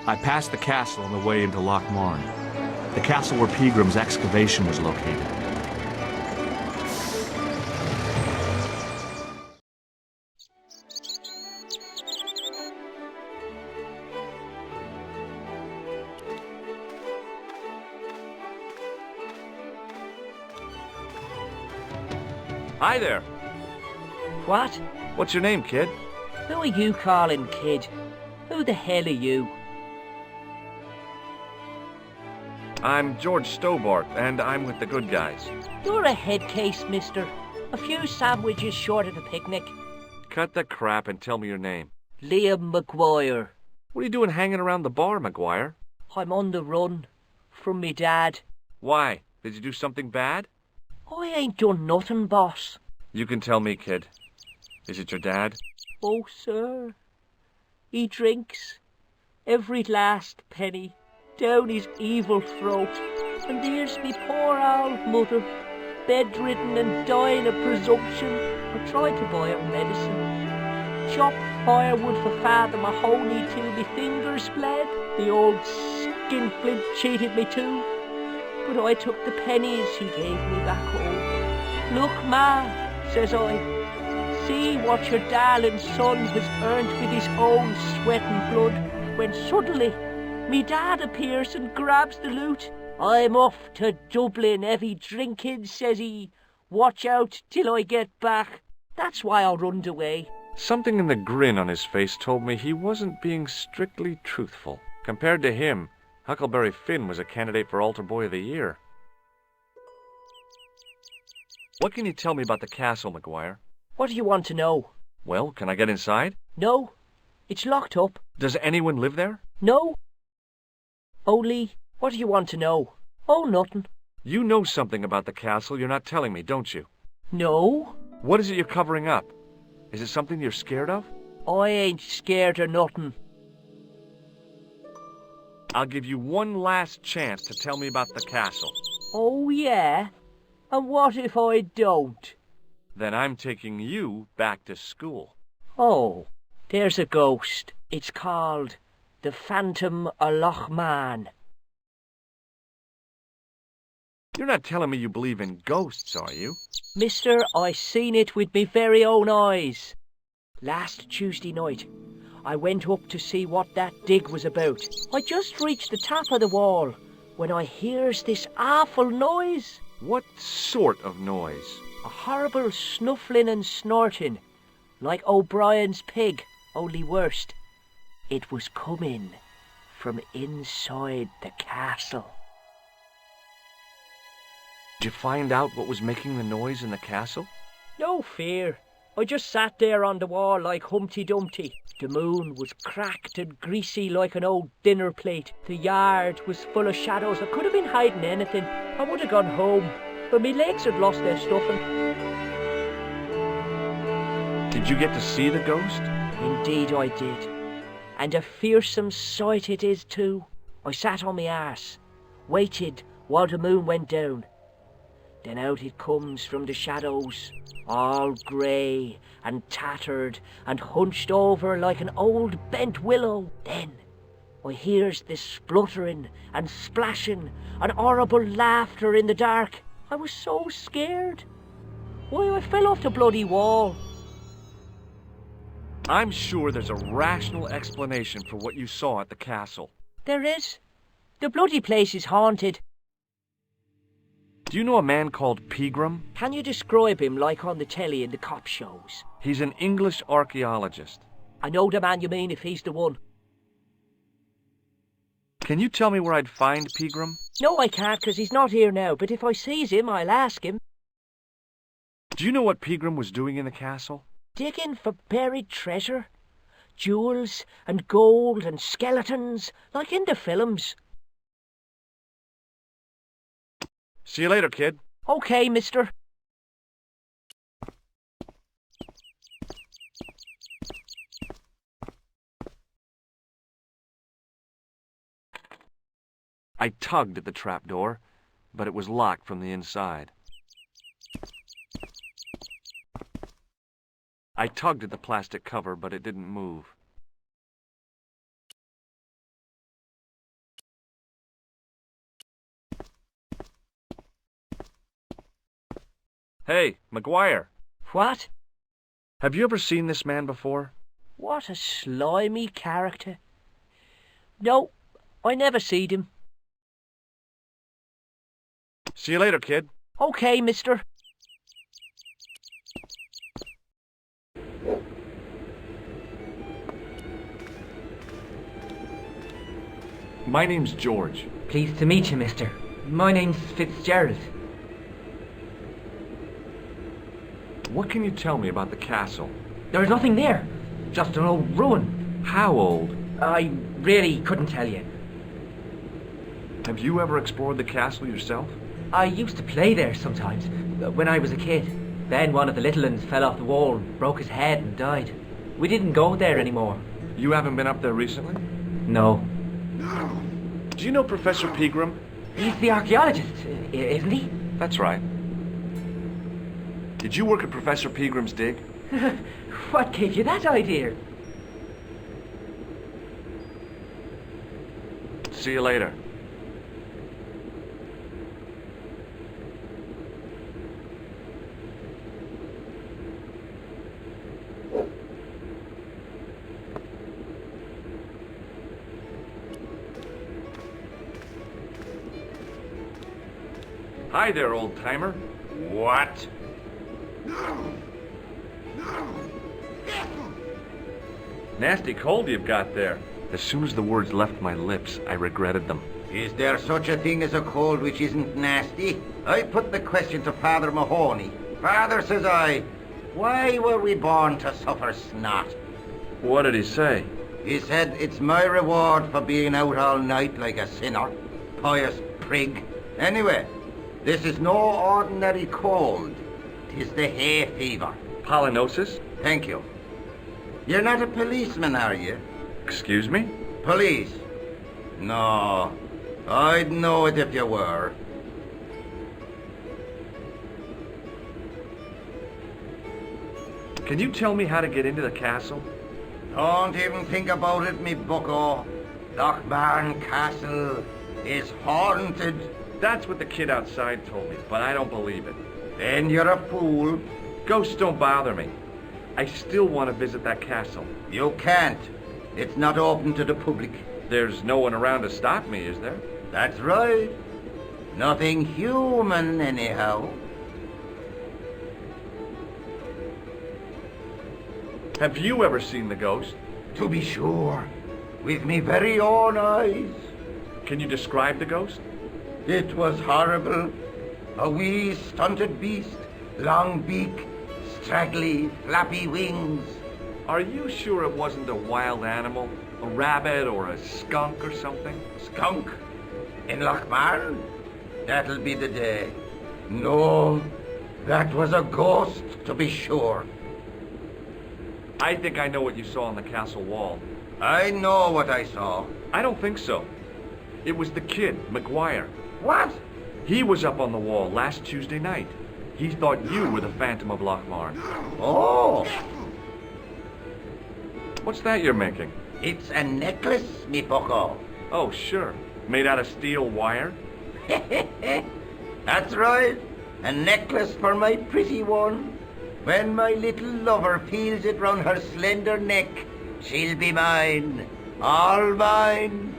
I passed the castle on the way into Lochmarne, the castle where Peagram's excavation was located. Hi there. What? What's your name, kid? Who are you calling kid? Who the hell are you? I'm George Stobart, and I'm with the good guys. You're a head case, mister. A few sandwiches short of a picnic. Cut the crap and tell me your name. Liam McGuire. What are you doing hanging around the bar, McGuire? I'm on the run. From me dad. Why? Did you do something bad? I ain't done nothing, boss. You can tell me, kid. Is it your dad? Oh, sir. He drinks every last penny down his evil throat. And there's me poor old mother, bedridden and dying of presumption. I tried to buy her medicine. Chopped firewood for Father Mahoney till me fingers bled. The old skinflint cheated me too. But I took the pennies he gave me back home. Look, ma, says I, see what your darling son has earned with his own sweat and blood. When suddenly, me dad appears and grabs the loot. I'm off to Dublin, heavy drinking, says he. Watch out till I get back. That's why I runned away. Something in the grin on his face told me he wasn't being strictly truthful. Compared to him, Huckleberry Finn was a candidate for Altar Boy of the Year. What can you tell me about the castle, McGuire? What do you want to know? Well, can I get inside? No, it's locked up. Does anyone live there? No. Only, what do you want to know? Oh, nothing. You know something about the castle you're not telling me, don't you? No. What is it you're covering up? Is it something you're scared of? I ain't scared of nothing. I'll give you one last chance to tell me about the castle. Oh, yeah? And what if I don't? Then I'm taking you back to school. Oh, there's a ghost. It's called the Phantom of Lochmarne. You're not telling me you believe in ghosts, are you? Mister, I seen it with me very own eyes. Last Tuesday night, I went up to see what that dig was about. I just reached the top of the wall when I hears this awful noise. What sort of noise? A horrible snuffling and snorting, like O'Brien's pig, only worse. It was coming from inside the castle. Did you find out what was making the noise in the castle? No fear. I just sat there on the wall like Humpty Dumpty. The moon was cracked and greasy like an old dinner plate. The yard was full of shadows. I could have been hiding anything. I would have gone home, but my legs had lost their stuffing. Did you get to see the ghost? Indeed I did. And a fearsome sight it is too. I sat on my arse, waited while the moon went down. Then out it comes from the shadows, all grey and tattered and hunched over like an old bent willow. Then I hears this spluttering and splashing and horrible laughter in the dark. I was so scared. Why, I fell off the bloody wall. I'm sure there's a rational explanation for what you saw at the castle. There is. The bloody place is haunted. Do you know a man called Peagram? Can you describe him like on the telly in the cop shows? He's an English archaeologist. I know the man you mean if he's the one. Can you tell me where I'd find Peagram? No, I can't, 'cause he's not here now, but if I sees him, I'll ask him. Do you know what Peagram was doing in the castle? Digging for buried treasure. Jewels and gold and skeletons, like in the films. See you later, kid. Okay, mister. I tugged at the trapdoor, but it was locked from the inside. I tugged at the plastic cover, but it didn't move. Hey, McGuire. What? Have you ever seen this man before? What a slimy character. No, I never seed him. See you later, kid. Okay, mister. My name's George. Pleased to meet you, mister. My name's Fitzgerald. What can you tell me about the castle? There's nothing there. Just an old ruin. How old? I really couldn't tell you. Have you ever explored the castle yourself? I used to play there sometimes, when I was a kid. Then one of the little uns fell off the wall, broke his head and died. We didn't go there anymore. You haven't been up there recently? No. Do you know Professor Pegram? He's the archaeologist, isn't he? That's right. Did you work at Professor Pegram's dig? What gave you that idea? See you later. Hi there, old-timer. What? Nasty cold you've got there. As soon as the words left my lips, I regretted them. Is there such a thing as a cold which isn't nasty? I put the question to Father Mahoney. Father, says I, why were we born to suffer snot? What did he say? He said, it's my reward for being out all night like a sinner. Pious prig. Anyway, this is no ordinary cold. 'Tis the hay fever. Pollinosis? Thank you. You're not a policeman, are you? Excuse me? Police? No. I'd know it if you were. Can you tell me how to get into the castle? Don't even think about it, me bucko. Lochmarne Castle is haunted. That's what the kid outside told me, but I don't believe it. Then you're a fool. Ghosts don't bother me. I still want to visit that castle. You can't. It's not open to the public. There's no one around to stop me, is there? That's right. Nothing human, anyhow. Have you ever seen the ghost? To be sure. With me very own eyes. Can you describe the ghost? It was horrible. A wee stunted beast, long beak, straggly, flappy wings. Are you sure it wasn't a wild animal? A rabbit or a skunk or something? Skunk? In Lochmarne? That'll be the day. No, that was a ghost, to be sure. I think I know what you saw on the castle wall. I know what I saw. I don't think so. It was the kid, McGuire. What? He was up on the wall last Tuesday night. He thought you were the Phantom of Lochmarne. Oh, What's that you're making? it's a necklace, me bucko. Oh, sure. Made out of steel wire? That's right. A necklace for my pretty one. When my little lover feels it round her slender neck, she'll be mine. All mine.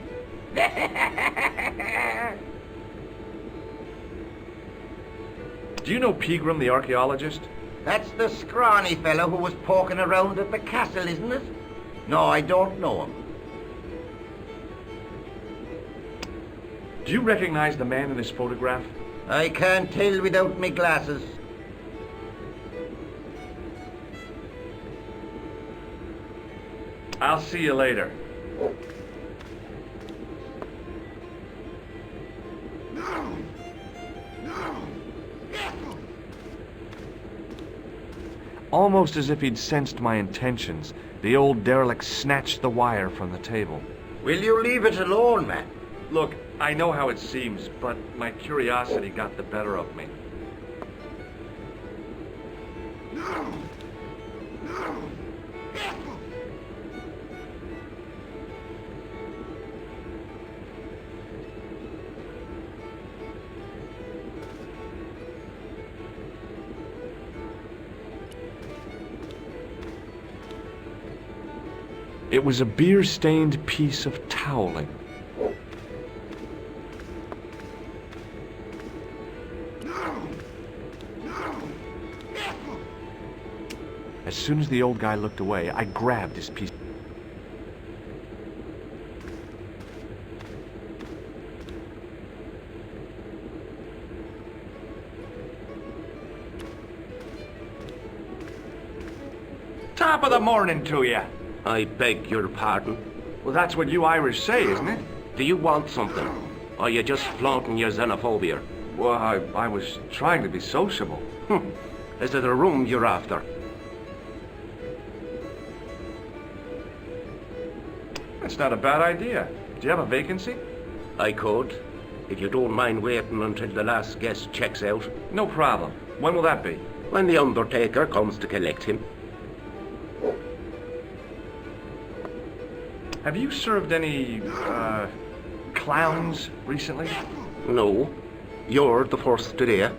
Do you know Pegram, the archaeologist? That's the scrawny fellow who was poking around at the castle, isn't it? No, I don't know him. Do you recognize the man in this photograph? I can't tell without me glasses. I'll see you later. Almost as if he'd sensed my intentions, the old derelict snatched the wire from the table. Will you leave it alone, man? Look, I know how it seems, but my curiosity got the better of me. It was a beer-stained piece of toweling. As soon as the old guy looked away, I grabbed this piece. Top of the morning to you. I beg your pardon. Well, that's what you Irish say, isn't it? Do you want something? Or are you just flaunting your xenophobia? Well, I was trying to be sociable. Is it a room you're after? That's not a bad idea. Do you have a vacancy? I could, if you don't mind waiting until the last guest checks out. No problem. When will that be? When the undertaker comes to collect him. Have you served any, clowns recently? No, you're the first today.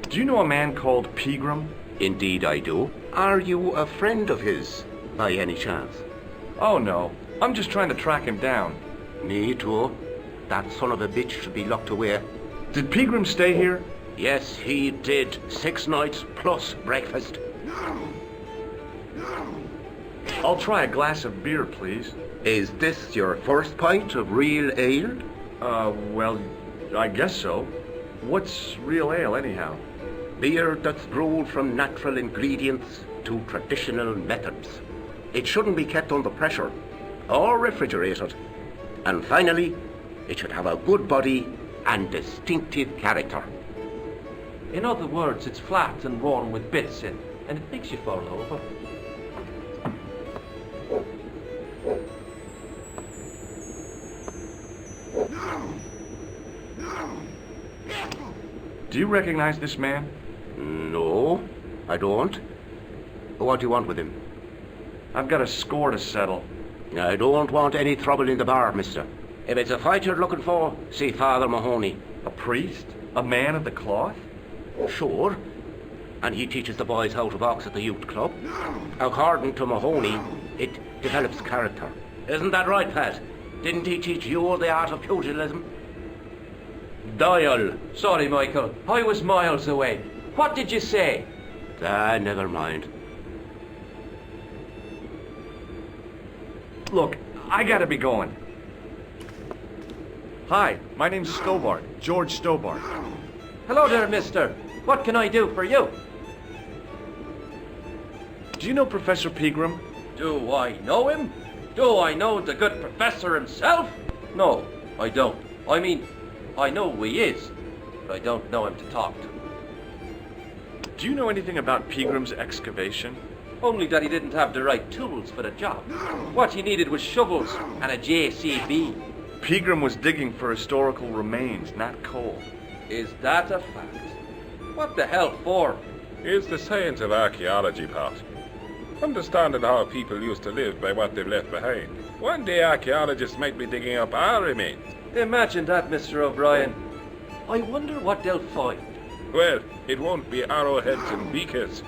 Do you know a man called Pegram? Indeed I do. Are you a friend of his, by any chance? Oh, no. I'm just trying to track him down. Me too. That son of a bitch should be locked away. Did Pegram stay here? Yes, he did. 6 nights plus breakfast. I'll try a glass of beer, please. Is this your first pint of real ale? Well, I guess so. What's real ale, anyhow? Beer that's brewed from natural ingredients to traditional methods. It shouldn't be kept under pressure or refrigerated. And finally, it should have a good body and distinctive character. In other words, it's flat and worn with bits in, and it makes you fall over. Do you recognize this man? No, I don't. What do you want with him? I've got a score to settle. I don't want any trouble in the bar, mister. If it's a fight you're looking for, see Father Mahoney. A priest? A man of the cloth? Sure. And he teaches the boys how to box at the youth club. According to Mahoney, it develops character. Isn't that right, Pat? Didn't he teach you the art of pugilism? Doyle. Sorry, Michael. I was miles away. What did you say? Never mind. Look, I gotta be going. Hi, my name's Stobart, George Stobart. Hello there, mister. What can I do for you? Do you know Professor Pegram? Do I know him? Do I know the good professor himself? No, I don't. I mean, I know who he is, but I don't know him to talk to. Do you know anything about Pegram's excavation? Only that he didn't have the right tools for the job. What he needed was shovels and a JCB. Pegram was digging for historical remains, not coal. Is that a fact? What the hell for? It's the science of archaeology, Pat. Understanding how people used to live by what they've left behind. One day archaeologists might be digging up our remains. Imagine that, Mr. O'Brien. I wonder what they'll find. Well, it won't be arrowheads and beakers.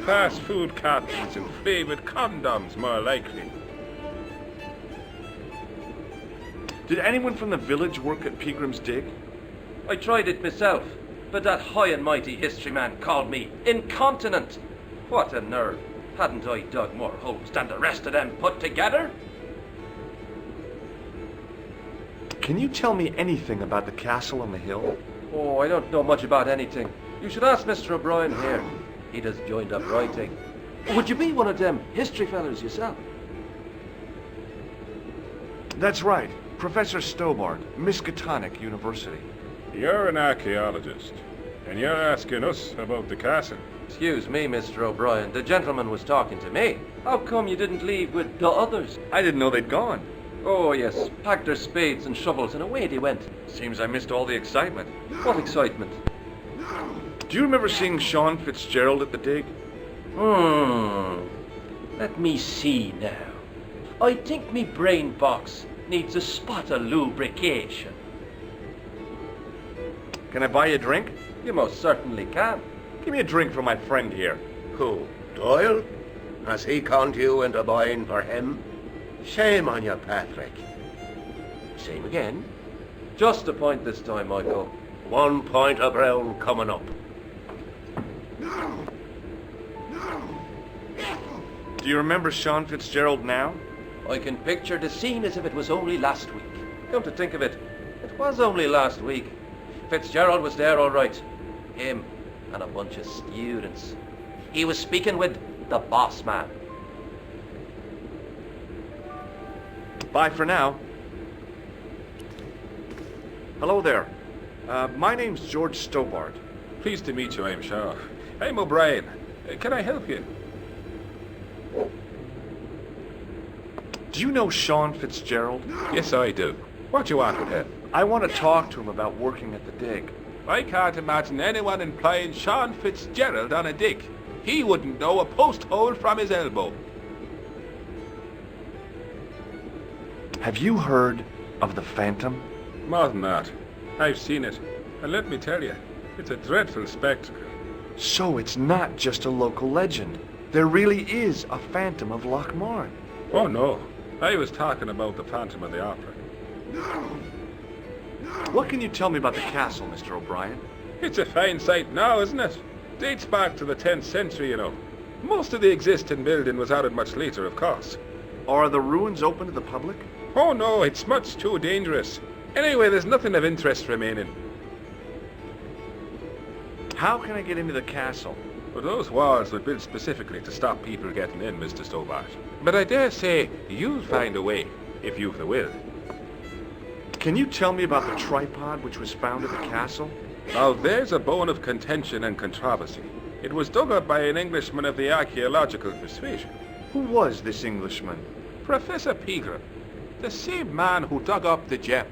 Fast food cartons and flavoured condoms, more likely. Did anyone from the village work at Pegram's dig? I tried it myself, but that high and mighty history man called me incontinent. What a nerve. Hadn't I dug more holes than the rest of them put together? Can you tell me anything about the castle on the hill? Oh, I don't know much about anything. You should ask Mr. O'Brien here. He does joined up writing. Would you be one of them history fellas yourself? That's right. Professor Stobart, Miskatonic University. You're an archaeologist, and you're asking us about the castle. Excuse me, Mr. O'Brien. The gentleman was talking to me. How come you didn't leave with the others? I didn't know they'd gone. Oh, yes. Packed their spades and shovels and away they went. Seems I missed all the excitement. What excitement? Do you remember seeing Sean Fitzgerald at the dig? Let me see now. I think me brain box needs a spot of lubrication. Can I buy you a drink? You most certainly can. Give me a drink for my friend here. Who? Doyle, has he conned you into buying for him? Shame on you, Patrick. Same again. Just a point this time, Michael. 1 point of ground coming up. Do you remember Sean Fitzgerald now? I can picture the scene as if it was only last week. Come to think of it, it was only last week. Fitzgerald was there all right. Him and a bunch of students. He was speaking with the boss man. Bye for now. Hello there. My name's George Stobart. Pleased to meet you, I'm sure. I'm O'Brien. Can I help you? Do you know Sean Fitzgerald? Yes, I do. What do you want with him? I want to talk to him about working at the dig. I can't imagine anyone employing Sean Fitzgerald on a dig. He wouldn't know a post hole from his elbow. Have you heard of the Phantom? More than that. I've seen it. And let me tell you, it's a dreadful spectacle. So it's not just a local legend. There really is a Phantom of Lochmarne. Oh no, I was talking about the Phantom of the Opera. What can you tell me about the castle, Mr. O'Brien? It's a fine sight now, isn't it? Dates back to the 10th century, you know. Most of the existing building was added much later, of course. Are the ruins open to the public? Oh no, it's much too dangerous. Anyway, there's nothing of interest remaining. How can I get into the castle? But those walls were built specifically to stop people getting in, Mr. Stobart. But I dare say you'll find a way, if you've the will. Can you tell me about the tripod which was found at the castle? Now there's a bone of contention and controversy. It was dug up by an Englishman of the archaeological persuasion. Who was this Englishman? Professor Pegram, the same man who dug up the gem.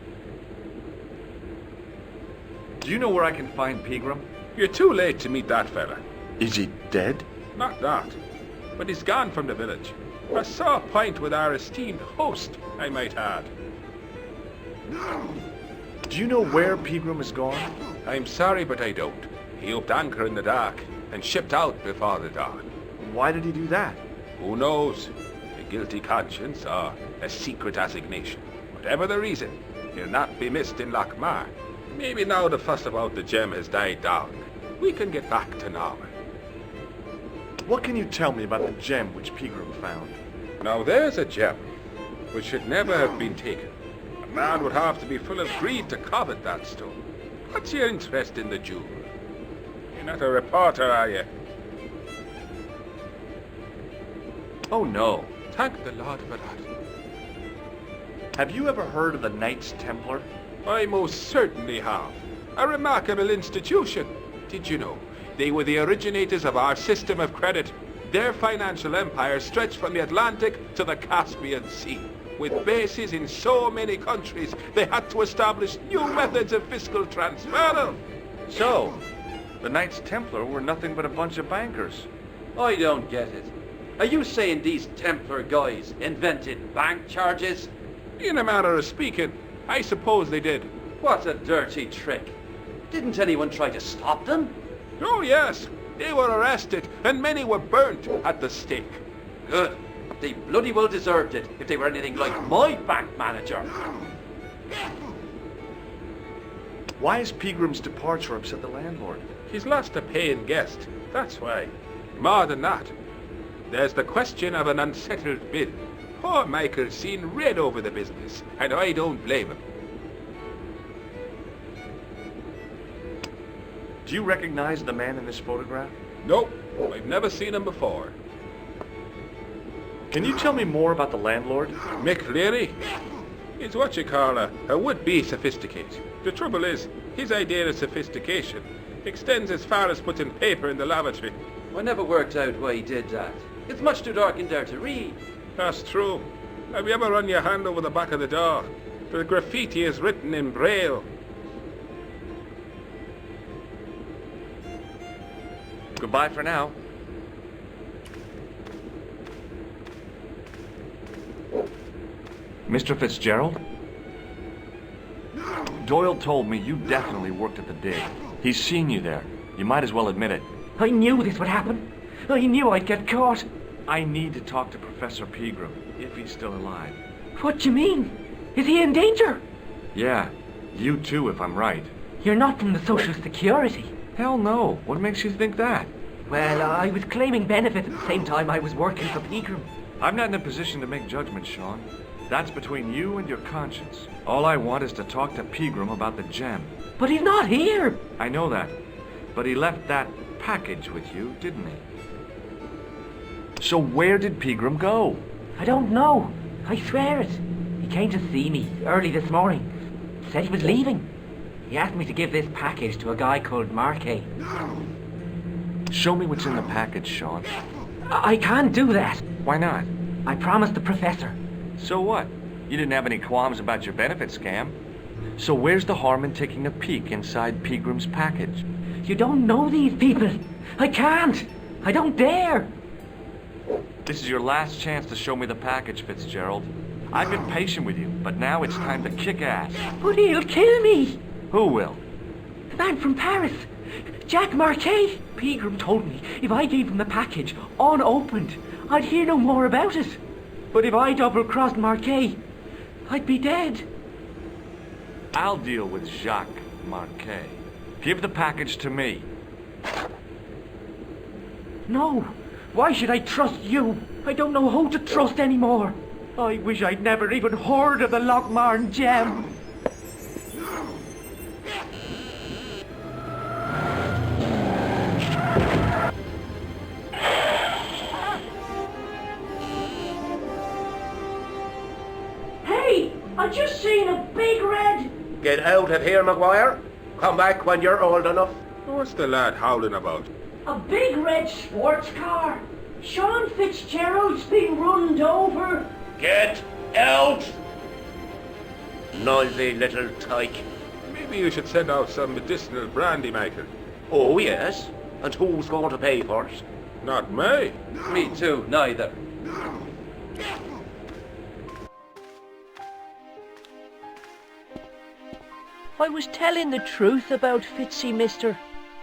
Do you know where I can find Pegram? You're too late to meet that fella. Is he dead? Not that, but he's gone from the village. A sore point with our esteemed host, I might add. Do you know where Pegram is gone? I'm sorry, but I don't. He upped anchor in the dark and shipped out before the dawn. Why did he do that? Who knows? A guilty conscience or a secret assignation. Whatever the reason, he'll not be missed in Lochmarne. Maybe now the fuss about the gem has died down, we can get back to normal. What can you tell me about the gem which Pegram found? Now there's a gem which should never have been taken. A man would have to be full of greed to covet that stone. What's your interest in the jewel? You're not a reporter, are you? Oh no. Thank the Lord for that. Have you ever heard of the Knights Templar? I most certainly have. A remarkable institution. Did you know? They were the originators of our system of credit. Their financial empire stretched from the Atlantic to the Caspian Sea. With bases in so many countries, they had to establish new methods of fiscal transfer. So, the Knights Templar were nothing but a bunch of bankers. I don't get it. Are you saying these Templar guys invented bank charges? In a manner of speaking, I suppose they did. What a dirty trick. Didn't anyone try to stop them? Oh yes, they were arrested and many were burnt at the stake. Good. They bloody well deserved it if they were anything like my bank manager. Why has Pegram's departure upset the landlord? He's lost a paying guest, that's why. More than that, there's the question of an unsettled bill. Poor Michael's seen red over the business, and I don't blame him. Do you recognize the man in this photograph? Nope, I've never seen him before. Can you tell me more about the landlord? Mick Leary? He's what you call a would-be sophisticate. The trouble is, his idea of sophistication extends as far as putting paper in the lavatory. I never worked out why he did that. It's much too dark in there to read. That's true. Have you ever run your hand over the back of the door? The graffiti is written in Braille. Goodbye for now. Mr. Fitzgerald? Doyle told me you definitely worked at the dig. He's seen you there. You might as well admit it. I knew this would happen. I knew I'd get caught. I need to talk to Professor Pegram, if he's still alive. What do you mean? Is he in danger? Yeah, you too, if I'm right. You're not from the Social Security. Hell no. What makes you think that? Well, I was claiming benefit at the same time I was working for Pegram. I'm not in a position to make judgments, Sean. That's between you and your conscience. All I want is to talk to Pegram about the gem. But he's not here. I know that. But he left that package with you, didn't he? So where did Pegram go? I don't know. I swear it. He came to see me early this morning. Said he was leaving. He asked me to give this package to a guy called Marquet. Show me what's in the package, Sean. I can't do that. Why not? I promised the professor. So what? You didn't have any qualms about your benefit scam. So where's the harm in taking a peek inside Pegram's package? You don't know these people. I can't. I don't dare. This is your last chance to show me the package, Fitzgerald. I've been patient with you, but now it's time to kick ass. But he'll kill me. Who will? The man from Paris. Jack Marquet. Pegram told me if I gave him the package unopened, I'd hear no more about it. But if I double-crossed Marquet, I'd be dead. I'll deal with Jacques Marquet. Give the package to me. No. Why should I trust you? I don't know who to trust anymore. I wish I'd never even heard of the Lochmarne gem. Hey! I just seen a big red... Get out of here, Maguire. Come back when you're old enough. What's the lad howling about? A big red sports car. Sean Fitzgerald's been runned over. Get out! Noisy little tyke. Maybe you should send out some medicinal brandy maker. Oh, yes. And who's going to pay for it? Not me. Me too, neither. I was telling the truth about Fitzy, mister.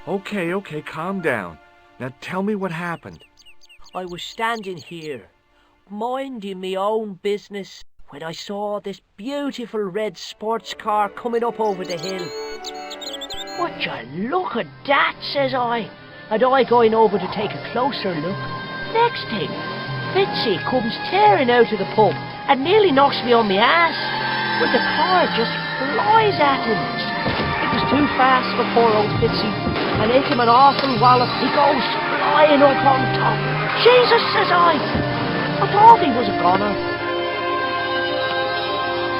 Okay, calm down. Now tell me what happened. I was standing here, minding me own business, when I saw this beautiful red sports car coming up over the hill. Would you look at that, says I, and I going over to take a closer look. Next thing, Fitzy comes tearing out of the pub and nearly knocks me on my ass, but the car just flies at him. It was too fast for poor old Fitzy, and hit him an awful wallop. He goes flying up on top. Jesus, says I thought he was a goner.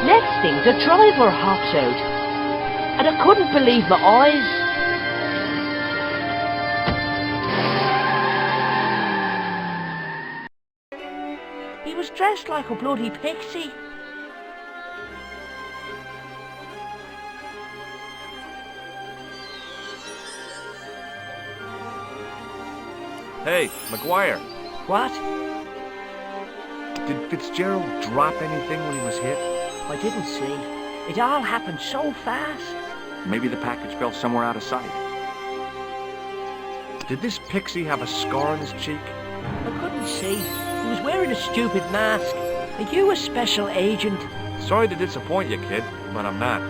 Next thing, the driver hops out, and I couldn't believe my eyes. He was dressed like a bloody pixie. Hey, Maguire. What? Did Fitzgerald drop anything when he was hit? I didn't see. It all happened so fast. Maybe the package fell somewhere out of sight. Did this pixie have a scar on his cheek? I couldn't see. He was wearing a stupid mask. Are you a special agent? Sorry to disappoint you, kid, but I'm not.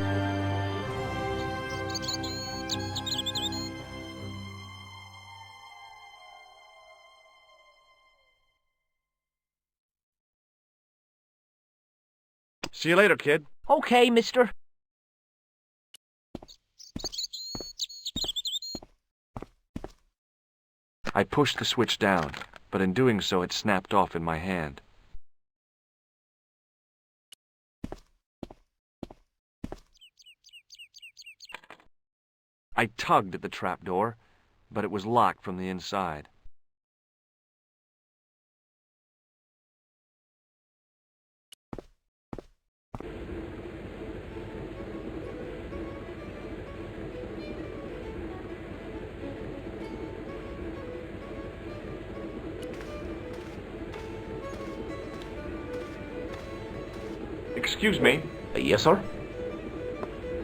See you later, kid. Okay, mister. I pushed the switch down, but in doing so it snapped off in my hand. I tugged at the trapdoor, but it was locked from the inside. Excuse me. Yes, sir?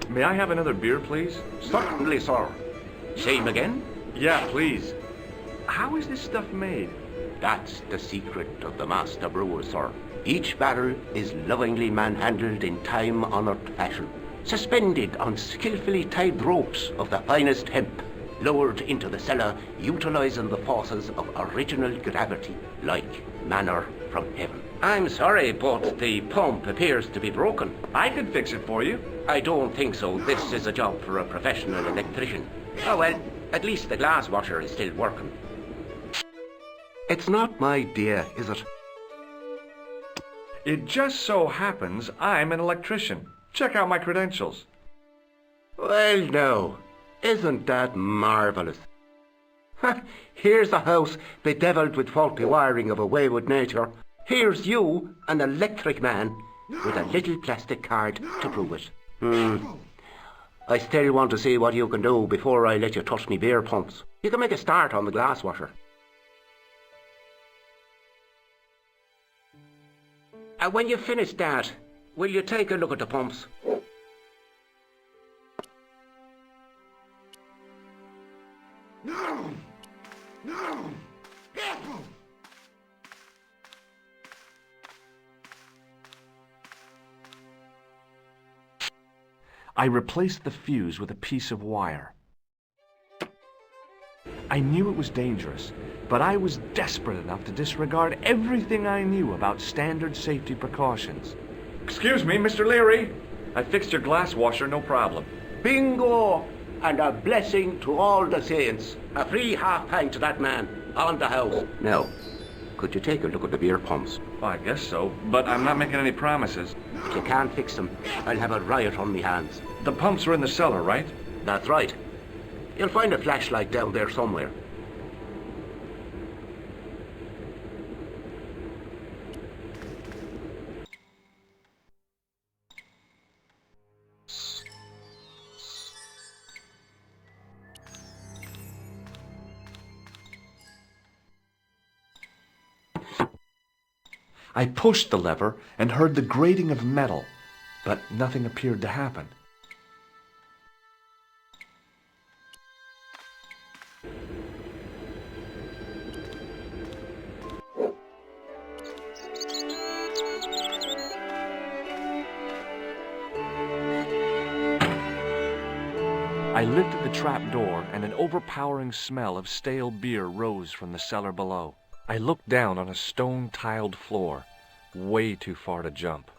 May I have another beer, please? Certainly, sir. Same again? Yeah, please. How is this stuff made? That's the secret of the master brewer, sir. Each barrel is lovingly manhandled in time-honoured fashion, suspended on skillfully tied ropes of the finest hemp, lowered into the cellar utilising the forces of original gravity, like manna from heaven. I'm sorry, but the pump appears to be broken. I could fix it for you. I don't think so. This is a job for a professional electrician. Oh well, at least the glass washer is still working. It's not my dear, is it? It just so happens I'm an electrician. Check out my credentials. Well, no. Isn't that marvellous? Here's a house bedevilled with faulty wiring of a wayward nature. Here's you, an electric man, with a little plastic card to prove it. I still want to see what you can do before I let you touch me beer pumps. You can make a start on the glass washer. When you finish that, will you take a look at the pumps? No! No! I replaced the fuse with a piece of wire. I knew it was dangerous, but I was desperate enough to disregard everything I knew about standard safety precautions. Excuse me, Mr. Leary. I fixed your glass washer, no problem. Bingo! And a blessing to all the saints. A free half-pint to that man, on the house. Now, could you take a look at the beer pumps? Well, I guess so, but I'm not making any promises. If you can't fix them, I'll have a riot on me hands. The pumps are in the cellar, right? That's right. You'll find a flashlight down there somewhere. I pushed the lever and heard the grating of metal, but nothing appeared to happen. I lifted the trap door, and an overpowering smell of stale beer rose from the cellar below. I looked down on a stone-tiled floor, way too far to jump.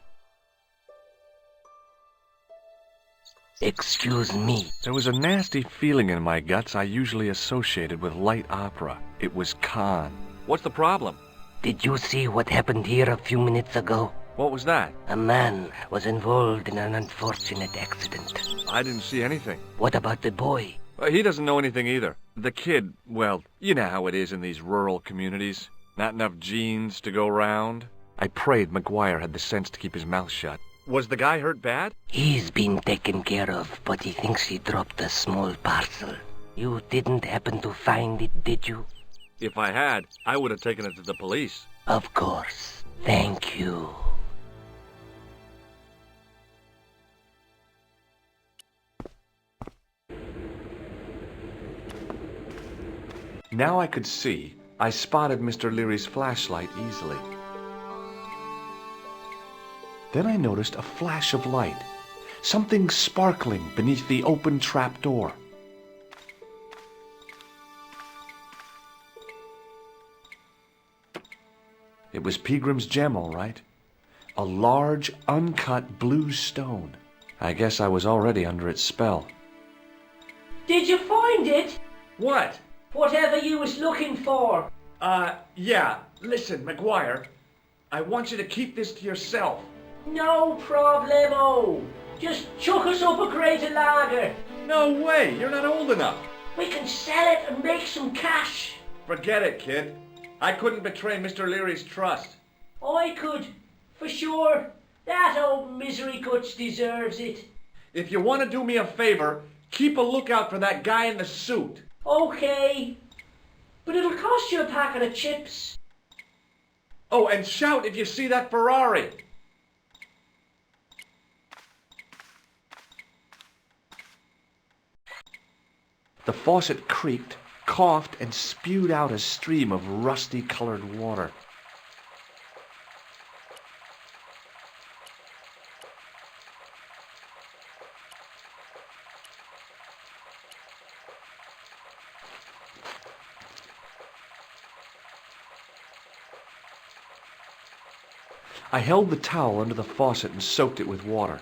Excuse me. There was a nasty feeling in my guts I usually associated with light opera. It was Khan. What's the problem? Did you see what happened here a few minutes ago? What was that? A man was involved in an unfortunate accident. I didn't see anything. What about the boy? He doesn't know anything either. The kid, well, you know how it is in these rural communities. Not enough genes to go round. I prayed McGuire had the sense to keep his mouth shut. Was the guy hurt bad? He's been taken care of, but he thinks he dropped a small parcel. You didn't happen to find it, did you? If I had, I would have taken it to the police. Of course. Thank you. Now I could see. I spotted Mr. Leary's flashlight easily. Then I noticed a flash of light, something sparkling beneath the open trap door. It was Peagram's gem, all right. A large, uncut blue stone. I guess I was already under its spell. Did you find it? What? Whatever you was looking for. Yeah. Listen, McGuire, I want you to keep this to yourself. No problemo. Just chuck us up a crate of lager. No way, you're not old enough. We can sell it and make some cash. Forget it, kid. I couldn't betray Mr. Leary's trust. I could, for sure. That old misery guts deserves it. If you want to do me a favor, keep a lookout for that guy in the suit. Okay. But it'll cost you a packet of chips. Oh, and shout if you see that Ferrari. The faucet creaked, coughed and spewed out a stream of rusty-colored water. I held the towel under the faucet and soaked it with water.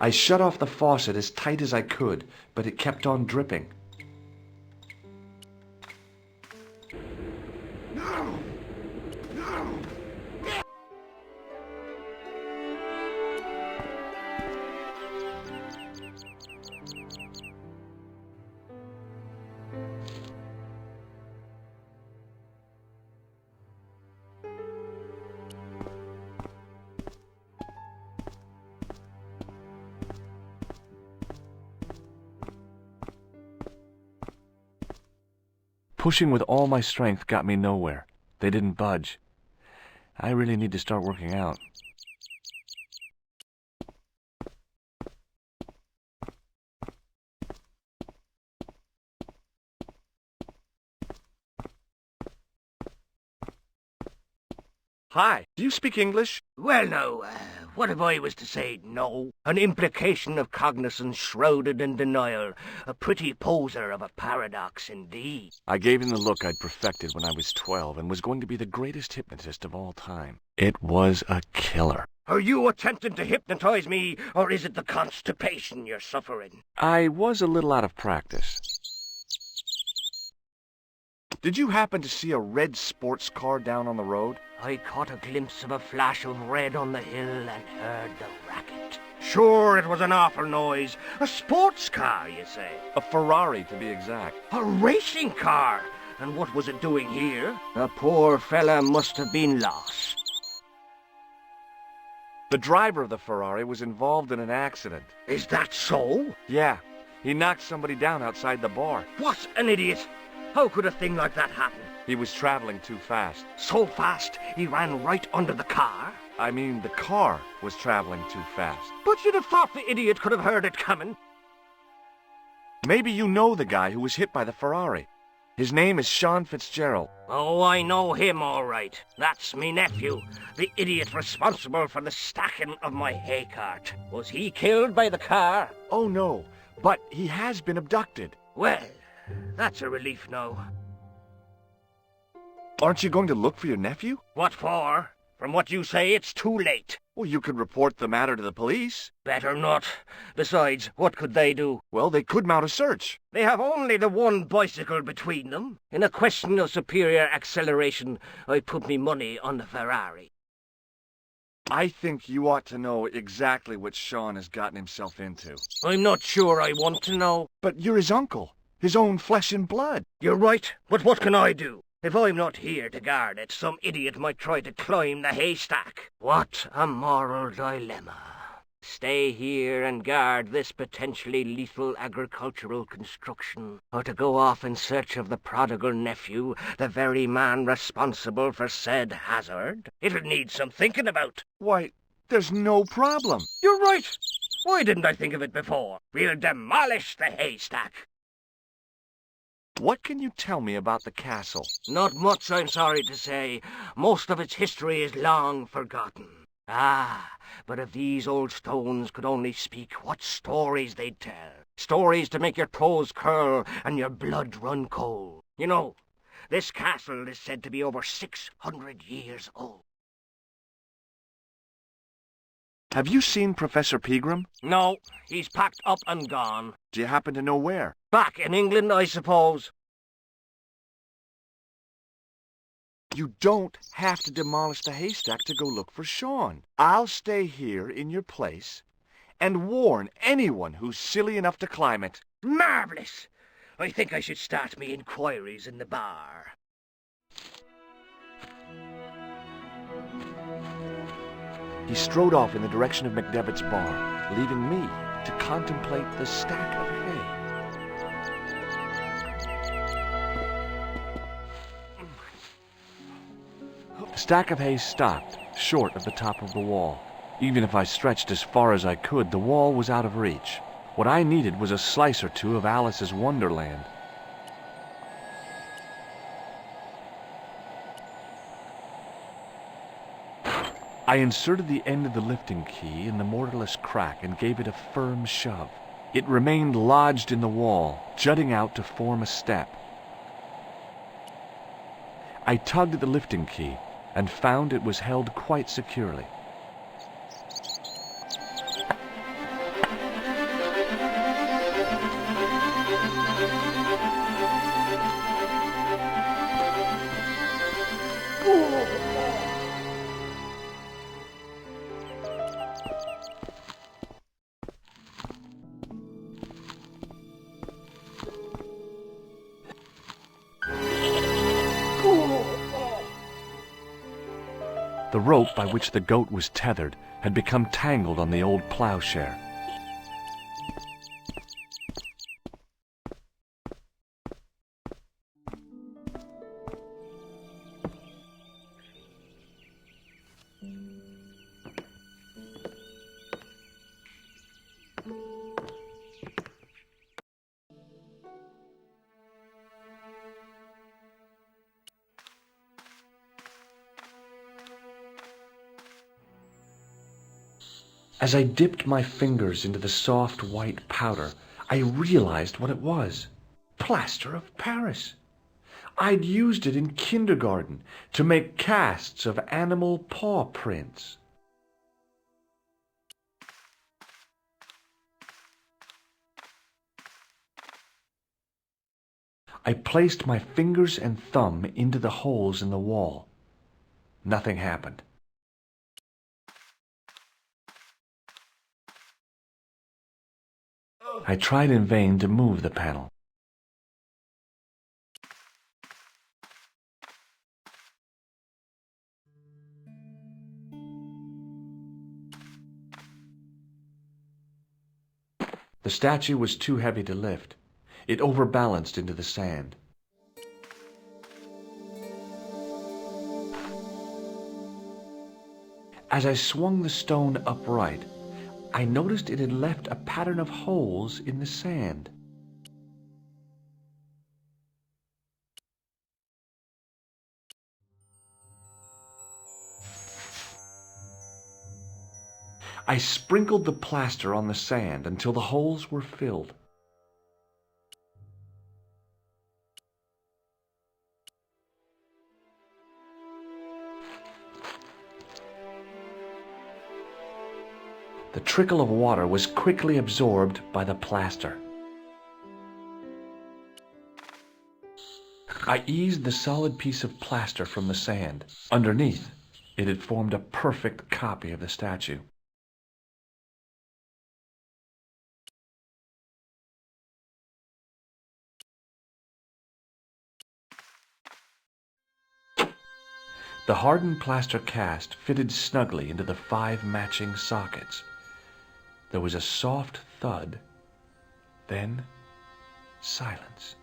I shut off the faucet as tight as I could, but it kept on dripping. Pushing with all my strength got me nowhere. They didn't budge. I really need to start working out. Hi, do you speak English? Well, no, what if I was to say no? An implication of cognizance shrouded in denial. A pretty poser of a paradox indeed. I gave him the look I'd perfected when I was 12 and was going to be the greatest hypnotist of all time. It was a killer. Are you attempting to hypnotize me, or is it the constipation you're suffering? I was a little out of practice. Did you happen to see a red sports car down on the road? I caught a glimpse of a flash of red on the hill and heard the racket. Sure, it was an awful noise. A sports car, you say? A Ferrari, to be exact. A racing car? And what was it doing here? The poor fella must have been lost. The driver of the Ferrari was involved in an accident. Is that so? Yeah, he knocked somebody down outside the bar. What an idiot! How could a thing like that happen? He was traveling too fast. So fast, he ran right under the car? I mean, the car was traveling too fast. But you'd have thought the idiot could have heard it coming. Maybe you know the guy who was hit by the Ferrari. His name is Sean Fitzgerald. Oh, I know him all right. That's me nephew, the idiot responsible for the stacking of my hay cart. Was he killed by the car? Oh, no, but he has been abducted. Well, that's a relief now. Aren't you going to look for your nephew? What for? From what you say, it's too late. Well, you could report the matter to the police. Better not. Besides, what could they do? Well, they could mount a search. They have only the one bicycle between them. In a question of superior acceleration, I'd put me money on the Ferrari. I think you ought to know exactly what Sean has gotten himself into. I'm not sure I want to know. But you're his uncle, his own flesh and blood. You're right, but what can I do? If I'm not here to guard it, some idiot might try to climb the haystack. What a moral dilemma. Stay here and guard this potentially lethal agricultural construction, or to go off in search of the prodigal nephew, the very man responsible for said hazard? It'll need some thinking about. Why, there's no problem. You're right. Why didn't I think of it before? We'll demolish the haystack. What can you tell me about the castle? Not much, I'm sorry to say. Most of its history is long forgotten. Ah, but if these old stones could only speak, what stories they'd tell. Stories to make your toes curl and your blood run cold. You know, this castle is said to be over 600 years old. Have you seen Professor Pegram? No, he's packed up and gone. Do you happen to know where? Back in England, I suppose. You don't have to demolish the haystack to go look for Sean. I'll stay here in your place and warn anyone who's silly enough to climb it. Marvellous! I think I should start me inquiries in the bar. He strode off in the direction of McDevitt's bar, leaving me to contemplate the stack of hay. The stack of hay stopped, short of the top of the wall. Even if I stretched as far as I could, the wall was out of reach. What I needed was a slice or two of Alice's Wonderland. I inserted the end of the lifting key in the mortarless crack and gave it a firm shove. It remained lodged in the wall, jutting out to form a step. I tugged at the lifting key and found it was held quite securely. The rope by which the goat was tethered had become tangled on the old plowshare. As I dipped my fingers into the soft white powder, I realized what it was. Plaster of Paris. I'd used it in kindergarten to make casts of animal paw prints. I placed my fingers and thumb into the holes in the wall. Nothing happened. I tried in vain to move the panel. The statue was too heavy to lift. It overbalanced into the sand. As I swung the stone upright, I noticed it had left a pattern of holes in the sand. I sprinkled the plaster on the sand until the holes were filled. The trickle of water was quickly absorbed by the plaster. I eased the solid piece of plaster from the sand. Underneath, it had formed a perfect copy of the statue. The hardened plaster cast fitted snugly into the 5 matching sockets. There was a soft thud, then silence.